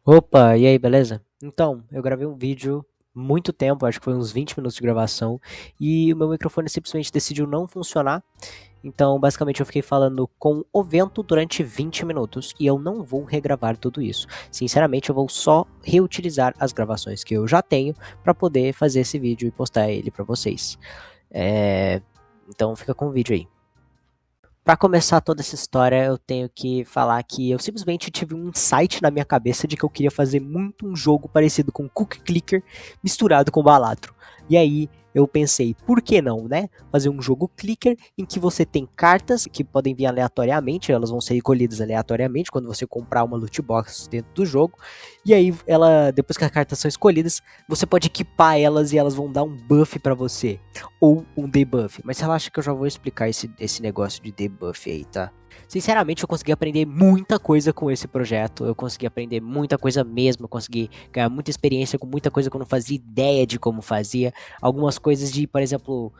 Opa, e aí, beleza? Então, eu gravei um vídeo muito tempo, acho que foi uns 20 minutos de gravação, e o meu microfone simplesmente decidiu não funcionar. Então, basicamente, eu fiquei falando com o vento durante 20 minutos e eu não vou regravar tudo isso. Sinceramente, eu vou só reutilizar as gravações que eu já tenho para poder fazer esse vídeo e postar ele para vocês. Então, fica com o vídeo aí. Para começar toda essa história, eu tenho que falar que eu simplesmente tive um insight na minha cabeça de que eu queria fazer muito um jogo parecido com Cookie Clicker misturado com Balatro. E aí eu pensei, por que não, né? Fazer um jogo clicker em que você tem cartas que podem vir aleatoriamente, elas vão ser recolhidas aleatoriamente quando você comprar uma loot box dentro do jogo. E aí depois que as cartas são escolhidas, você pode equipar elas e elas vão dar um buff para você ou um debuff. Mas relaxa que eu já vou explicar esse negócio de debuff aí, tá? Sinceramente, eu consegui aprender muita coisa com esse projeto. Eu consegui aprender muita coisa mesmo. Eu consegui ganhar muita experiência com muita coisa que eu não fazia ideia de como fazia. Algumas coisas de, por exemplo,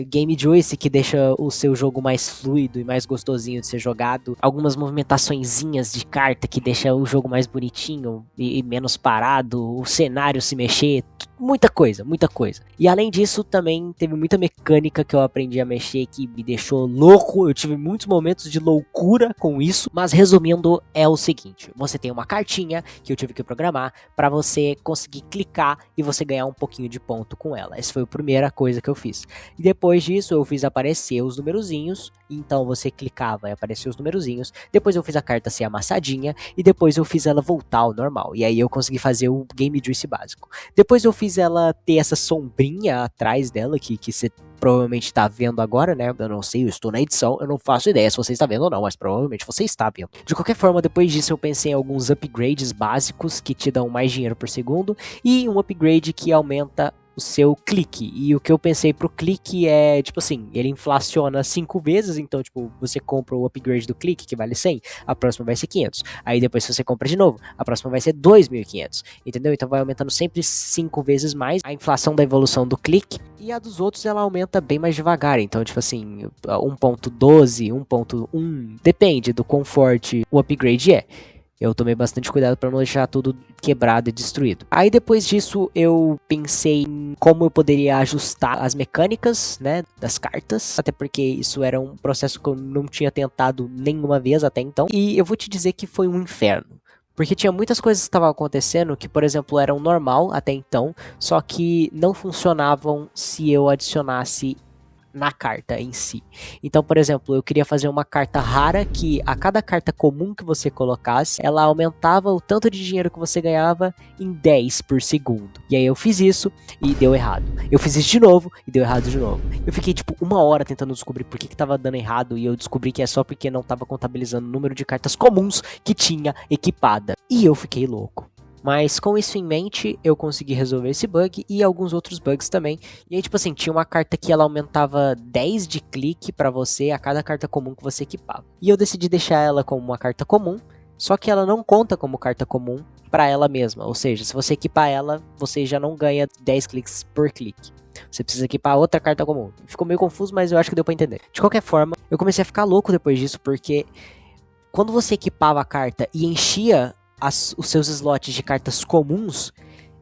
Game Juice, que deixa o seu jogo mais fluido e mais gostosinho de ser jogado. Algumas movimentaçõezinhas de carta que deixa o jogo mais bonitinho e menos parado. O cenário se mexer. Muita coisa, muita coisa. E além disso, também teve muita mecânica que eu aprendi a mexer que me deixou louco. Eu tive muitos momentos de loucura com isso. Mas resumindo, é o seguinte: você tem uma cartinha que eu tive que programar para você conseguir clicar e você ganhar um pouquinho de ponto com ela. Essa foi a primeira coisa que eu fiz. E depois disso, eu fiz aparecer os numerozinhos. Então você clicava e aparecia os numerozinhos. Depois eu fiz a carta ser amassadinha. E depois eu fiz ela voltar ao normal. E aí eu consegui fazer o Game Juice básico. Depois eu fiz ela ter essa sombrinha atrás dela, que você provavelmente está vendo agora, né? Eu não sei, eu estou na edição, eu não faço ideia se você está vendo ou não, mas provavelmente você está vendo. De qualquer forma, depois disso eu pensei em alguns upgrades básicos que te dão mais dinheiro por segundo e um upgrade que aumenta o seu clique. E o que eu pensei pro clique é, tipo assim, ele inflaciona 5 vezes, então, tipo, você compra o upgrade do clique, que vale 100, a próxima vai ser 500. Aí depois se você compra de novo, a próxima vai ser 2.500, entendeu? Então vai aumentando sempre 5 vezes mais a inflação da evolução do clique. E a dos outros ela aumenta bem mais devagar, então, tipo assim, 1.12, 1.1, depende do quão forte o upgrade é. Eu tomei bastante cuidado para não deixar tudo quebrado e destruído. Aí depois disso eu pensei em como eu poderia ajustar as mecânicas, né, das cartas, até porque isso era um processo que eu não tinha tentado nenhuma vez até então. E eu vou te dizer que foi um inferno. Porque tinha muitas coisas que estavam acontecendo que, por exemplo, eram normal até então, só que não funcionavam se eu adicionasse na carta em si. Então, por exemplo, eu queria fazer uma carta rara que a cada carta comum que você colocasse, ela aumentava o tanto de dinheiro que você ganhava em 10 por segundo. E aí eu fiz isso e deu errado. Eu fiz isso de novo e deu errado de novo. Eu fiquei tipo 1 hora tentando descobrir por que tava dando errado e eu descobri que é só porque não tava contabilizando o número de cartas comuns que tinha equipada. E eu fiquei louco. Mas com isso em mente, eu consegui resolver esse bug e alguns outros bugs também. E aí, tipo assim, tinha uma carta que ela aumentava 10 de clique pra você a cada carta comum que você equipava. E eu decidi deixar ela como uma carta comum, só que ela não conta como carta comum pra ela mesma. Ou seja, se você equipar ela, você já não ganha 10 cliques por clique. Você precisa equipar outra carta comum. Ficou meio confuso, mas eu acho que deu pra entender. De qualquer forma, eu comecei a ficar louco depois disso, porque quando você equipava a carta e enchia os seus slots de cartas comuns,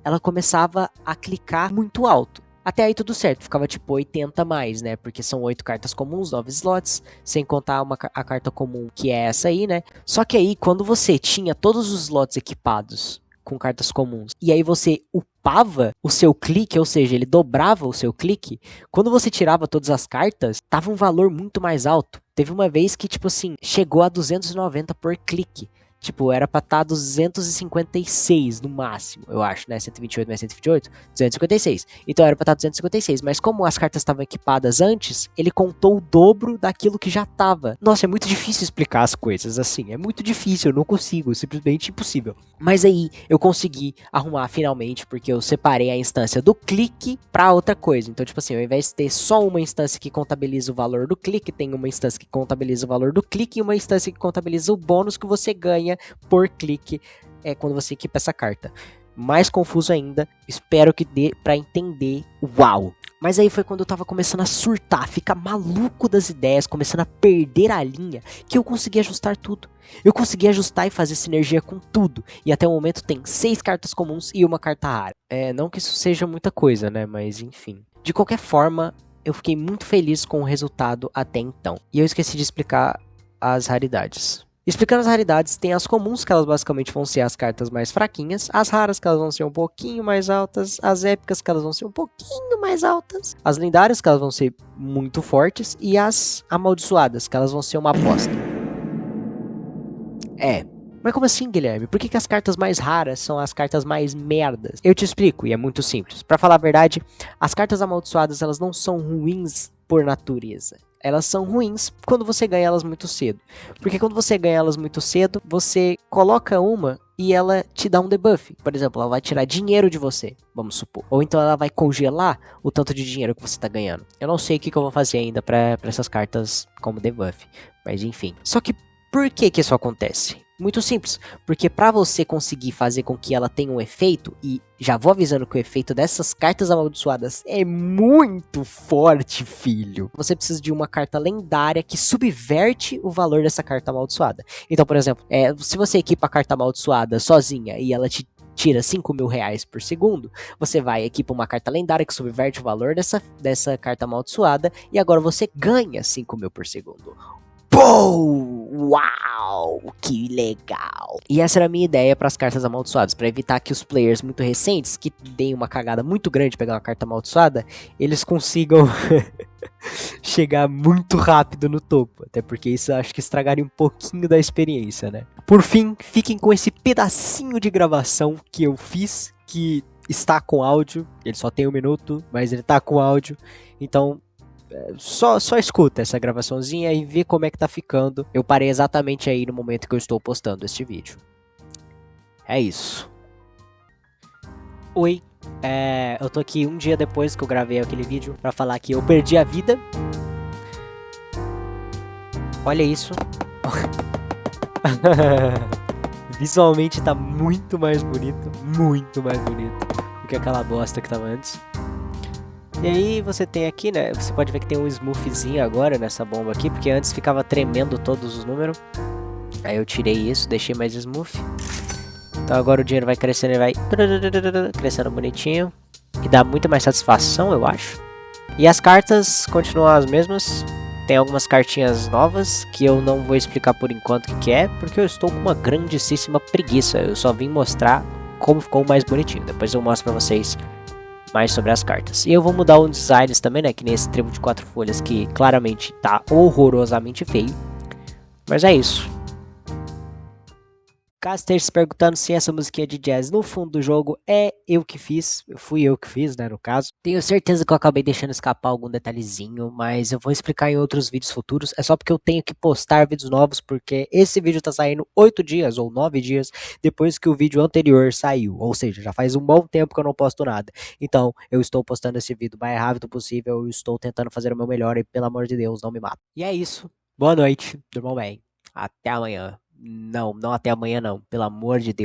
ela começava a clicar muito alto. Até aí tudo certo, ficava tipo 80 mais, né? Porque são 8 cartas comuns, 9 slots, sem contar a carta comum que é essa aí, né? Só que aí, quando você tinha todos os slots equipados com cartas comuns, e aí você upava o seu clique, ou seja, ele dobrava o seu clique, quando você tirava todas as cartas, tava um valor muito mais alto. Teve uma vez que, tipo assim, chegou a 290 por clique. Tipo, era pra estar 256 no máximo, eu acho, né? 128 mais 128, 256. Então era pra estar 256, mas como as cartas estavam equipadas antes, ele contou o dobro daquilo que já tava. Nossa, é muito difícil explicar as coisas assim, é muito difícil, eu não consigo, simplesmente impossível. Mas aí eu consegui arrumar finalmente, porque eu separei a instância do clique pra outra coisa. Então, tipo assim, ao invés de ter só uma instância que contabiliza o valor do clique, tem uma instância que contabiliza o valor do clique e uma instância que contabiliza o bônus que você ganha por clique quando você equipa essa carta. Mais confuso ainda, espero que dê pra entender. Uau! Mas aí foi quando eu tava começando a surtar, ficar maluco das ideias, começando a perder a linha, que eu consegui ajustar tudo. Eu consegui ajustar e fazer sinergia com tudo. E até o momento tem 6 cartas comuns e uma carta rara. Não que isso seja muita coisa, né? Mas enfim. De qualquer forma, eu fiquei muito feliz com o resultado até então. E eu esqueci de explicar as raridades. Explicando as raridades, tem as comuns, que elas basicamente vão ser as cartas mais fraquinhas, as raras, que elas vão ser um pouquinho mais altas, as épicas, que elas vão ser um pouquinho mais altas, as lendárias, que elas vão ser muito fortes, e as amaldiçoadas, que elas vão ser uma aposta. Mas como assim, Guilherme? Por que as cartas mais raras são as cartas mais merdas? Eu te explico, e é muito simples. Pra falar a verdade, as cartas amaldiçoadas, elas não são ruins por natureza. Elas são ruins quando você ganha elas muito cedo. Porque quando você ganha elas muito cedo, você coloca uma e ela te dá um debuff. Por exemplo, ela vai tirar dinheiro de você, vamos supor. Ou então ela vai congelar o tanto de dinheiro que você tá ganhando. Eu não sei o que eu vou fazer ainda pra essas cartas como debuff. Mas enfim. Só que por que isso acontece? Muito simples, porque para você conseguir fazer com que ela tenha um efeito, e já vou avisando que o efeito dessas cartas amaldiçoadas é muito forte, filho. Você precisa de uma carta lendária que subverte o valor dessa carta amaldiçoada. Então, por exemplo, se você equipa a carta amaldiçoada sozinha e ela te tira 5 mil reais por segundo, você vai equipa uma carta lendária que subverte o valor dessa carta amaldiçoada e agora você ganha 5 mil por segundo. Pô! Uau! Que legal! E essa era a minha ideia para as cartas amaldiçoadas, para evitar que os players muito recentes, que deem uma cagada muito grande pegar uma carta amaldiçoada, eles consigam chegar muito rápido no topo. Até porque isso eu acho que estragaria um pouquinho da experiência, né? Por fim, fiquem com esse pedacinho de gravação que eu fiz, que está com áudio. Ele só tem 1 minuto, mas ele tá com áudio. Então, só escuta essa gravaçãozinha e vê como é que tá ficando. Eu parei exatamente aí no momento que eu estou postando este vídeo. É isso. Oi, eu tô aqui um dia depois que eu gravei aquele vídeo pra falar que eu perdi a vida. Olha isso. Visualmente tá muito mais bonito do que aquela bosta que tava antes. E aí você tem aqui, né, você pode ver que tem um smoothzinho agora nessa bomba aqui, porque antes ficava tremendo todos os números. Aí eu tirei isso, deixei mais smooth. Então agora o dinheiro vai crescendo e vai crescendo bonitinho. E dá muito mais satisfação, eu acho. E as cartas continuam as mesmas. Tem algumas cartinhas novas que eu não vou explicar por enquanto o que é, porque eu estou com uma grandíssima preguiça. Eu só vim mostrar como ficou mais bonitinho. Depois eu mostro pra vocês mais sobre as cartas. E eu vou mudar os designs também, né? Que nem esse tribo de 4 folhas que claramente tá horrorosamente feio. Mas é isso. Caso esteja se perguntando se essa musiquinha de jazz no fundo do jogo fui eu que fiz, né, no caso. Tenho certeza que eu acabei deixando escapar algum detalhezinho, mas eu vou explicar em outros vídeos futuros. É só porque eu tenho que postar vídeos novos, porque esse vídeo tá saindo 8 dias ou 9 dias depois que o vídeo anterior saiu. Ou seja, já faz um bom tempo que eu não posto nada. Então, eu estou postando esse vídeo o mais rápido possível, eu estou tentando fazer o meu melhor e, pelo amor de Deus, não me mata. E é isso. Boa noite, durmam bem. Até amanhã. Não até amanhã não, pelo amor de Deus.